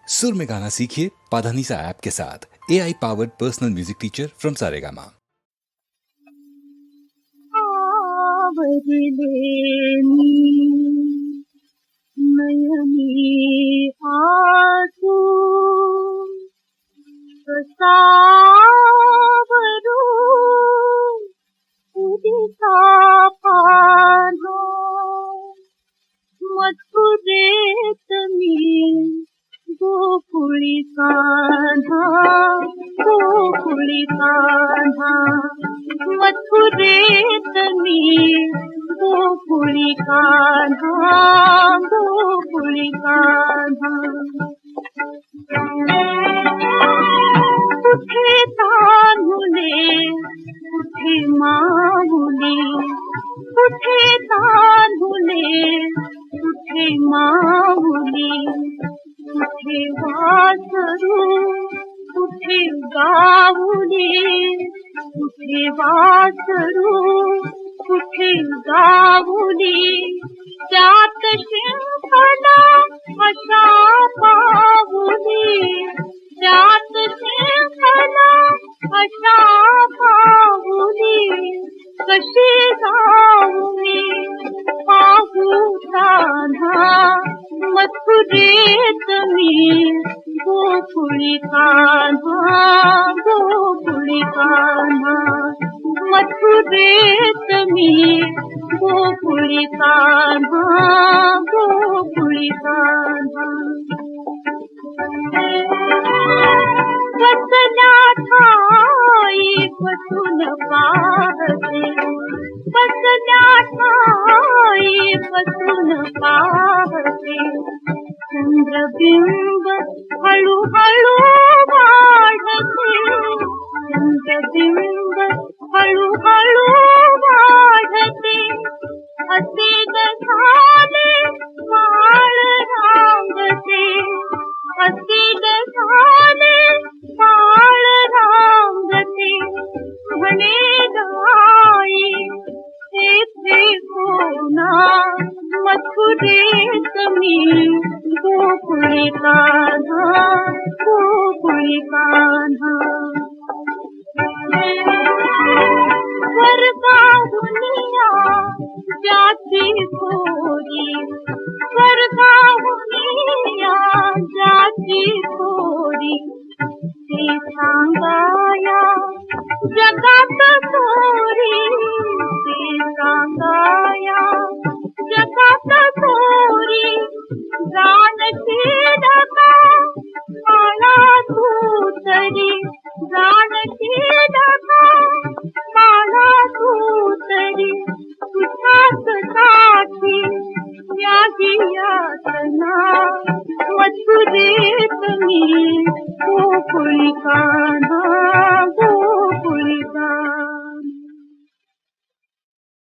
सुर में गाना सीखिए पाधानीसा ऐप के साथ। AI powered personal music teacher from Saregama. नयनी आसू सावरू उदिता पानो मथुरेत मी गोकुळी कान्हा मथुरेत मी गोकुळी कान्हा कुठे तान्हुले कुठे माऊली, कुठे तान्हुले कुठे माऊली, कुठे वासरू कुठे गाऊली, कुठे वासरू कुठे गाऊली, त्यात शिंपला अशा पाऊली, त्यात शिंपला अशा पाऊली, कशी जाऊ मी पाहू कान्हा मथुरेत मी गोकुळी कान्हा मथुरेत मी गोकुळी कान्हा बसल्या ठाई बसून पाहते, बसल्या ठाई बसून पाहते, चंद्रबिंब हळूहळू वाढते, चंद्रबिंब हळूहळू वाढते, असे झाले काळ रांगते, असे झाले काळ रांगते, म्हणे गाई तेथे कोणा मथुरेत मी गोकुळी कान्हा स्वर्गाहुनिया ज्याची थोरी, स्वर्गाहुनिया ज्याची थोरी, ते सांगाया जगात थोरी, ते सांगाया जगात थोरी, जानती नका काळा तू तरी, जानती नका काळा तू तरी, तुझ्याच साठी याही यातना मथुरेत मी